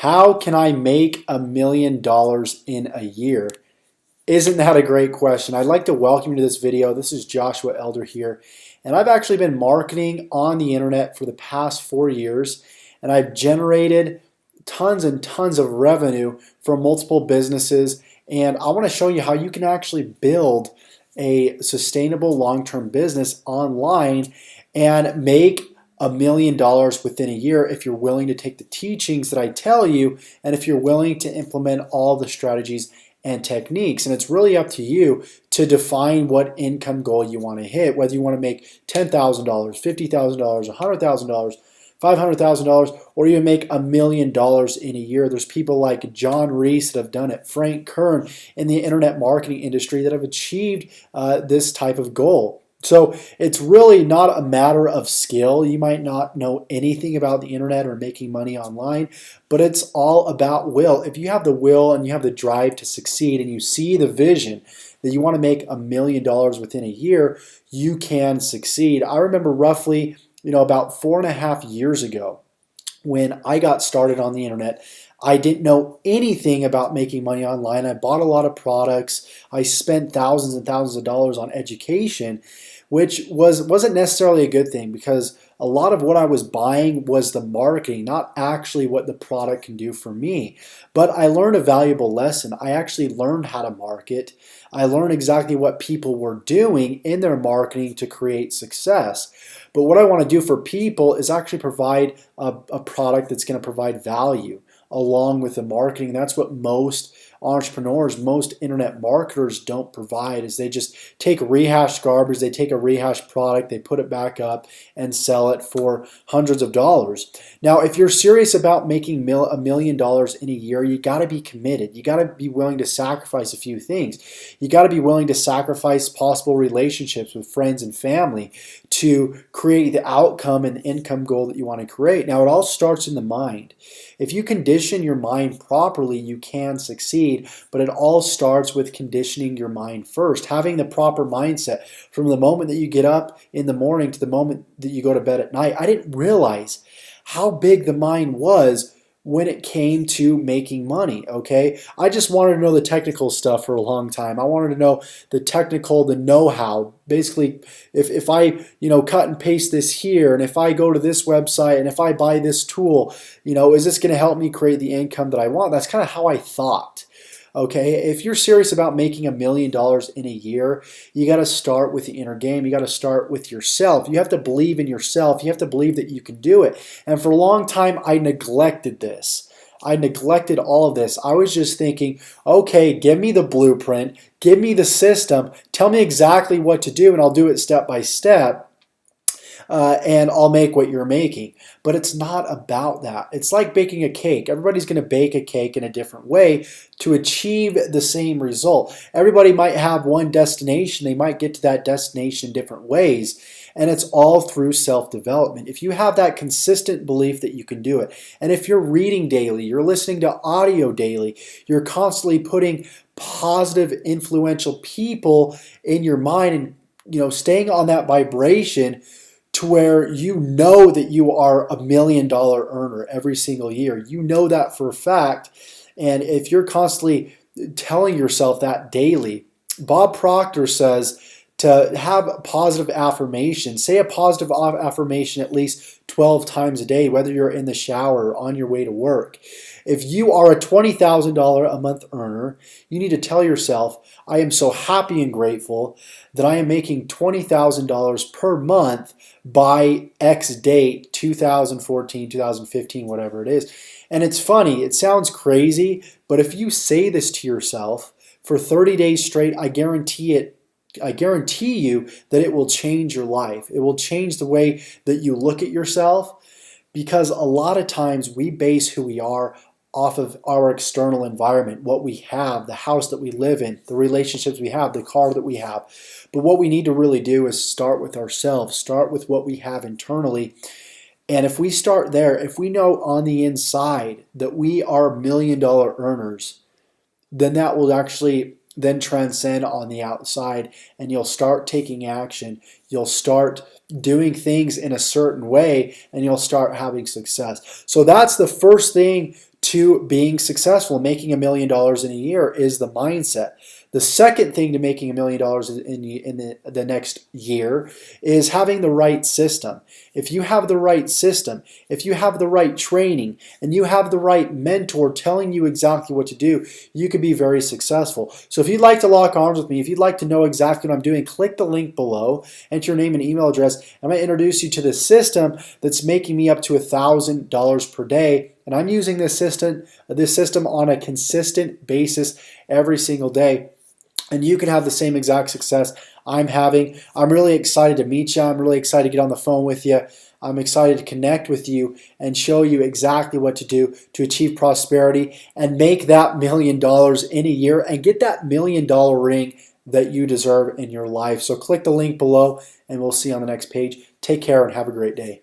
How can I make $1 million in a year? Isn't that a great question? I'd like to welcome you to this video. This is Joshua Elder here, and I've actually been marketing on the internet for the past 4 years, and I've generated tons and tons of revenue from multiple businesses, and I want to show you how you can actually build a sustainable long-term business online and make $1 million within a year if you're willing to take the teachings that I tell you and if you're willing to implement all the strategies and techniques. And it's really up to you to define what income goal you want to hit, whether you want to make $10,000, $50,000, $100,000, $500,000, or even make $1 million in a year. There's people like John Reese that have done it, Frank Kern in the internet marketing industry that have achieved this type of goal. So it's really not a matter of skill. You might not know anything about the internet or making money online, but it's all about will. If you have the will and you have the drive to succeed and you see the vision that you want to make $1 million within a year, you can succeed. I remember roughly, about 4.5 years ago when I got started on the internet, I didn't know anything about making money online. I bought a lot of products. I spent thousands and thousands of dollars on education, which wasn't necessarily a good thing because a lot of what I was buying was the marketing, not actually what the product can do for me. But I learned a valuable lesson. I actually learned how to market. I learned exactly what people were doing in their marketing to create success. But what I want to do for people is actually provide a product that's going to provide value along with the marketing. That's what most entrepreneurs, most internet marketers don't provide, is they just take rehashed garbage, they take a rehashed product, they put it back up and sell it for hundreds of dollars. Now, if you're serious about making $1 million in a year, you got to be committed. You got to be willing to sacrifice a few things. You got to be willing to sacrifice possible relationships with friends and family to create the outcome and the income goal that you want to create. Now, it all starts in the mind. If you condition your mind properly, you can succeed, but it all starts with conditioning your mind first, having the proper mindset from the moment that you get up in the morning to the moment that you go to bed at night. I didn't realize how big the mind was when it came to making money, okay? I just wanted to know the technical stuff for a long time. I wanted to know the know-how. Basically, if I, cut and paste this here, and if I go to this website, and if I buy this tool, is this gonna help me create the income that I want? That's kind of how I thought. Okay, if you're serious about making $1 million in a year, you got to start with the inner game. You got to start with yourself. You have to believe in yourself. You have to believe that you can do it. And for a long time, I neglected this. I neglected all of this. I was just thinking, okay, give me the blueprint, give me the system, tell me exactly what to do, and I'll do it step by step. And I'll make what you're making. But it's not about that. It's like baking a cake. Everybody's going to bake a cake in a different way to achieve the same result. Everybody might have one destination. They might get to that destination in different ways. And it's all through self-development. If you have that consistent belief that you can do it, and if you're reading daily, you're listening to audio daily, you're constantly putting positive, influential people in your mind and staying on that vibration to where you know that you are $1 million earner every single year. You know that for a fact. And if you're constantly telling yourself that daily, Bob Proctor says to have positive affirmation. Say a positive affirmation at least 12 times a day, whether you're in the shower or on your way to work. If you are a $20,000 a month earner, you need to tell yourself, I am so happy and grateful that I am making $20,000 per month by X date, 2014, 2015, whatever it is. And it's funny, it sounds crazy, but if you say this to yourself for 30 days straight, I guarantee you that it will change your life. It will change the way that you look at yourself, because a lot of times we base who we are off of our external environment, what we have, the house that we live in, the relationships we have, the car that we have. But what we need to really do is start with ourselves, start with what we have internally. And if we start there, if we know on the inside that we are $1 million earners, then that will actually then transcend on the outside, and you'll start taking action. You'll start doing things in a certain way, and you'll start having success. So that's the first thing to being successful, making $1 million in a year, is the mindset. The second thing to making $1 million in the next year is having the right system. If you have the right system, if you have the right training, and you have the right mentor telling you exactly what to do, you can be very successful. So if you'd like to lock arms with me, if you'd like to know exactly what I'm doing, click the link below, enter your name and email address. I'm going to introduce you to the system that's making me up to $1,000 per day. And I'm using this system on a consistent basis every single day. And you can have the same exact success I'm having. I'm really excited to meet you. I'm really excited to get on the phone with you. I'm excited to connect with you and show you exactly what to do to achieve prosperity and make that $1 million in a year and get that $1 million ring that you deserve in your life. So click the link below and we'll see you on the next page. Take care and have a great day.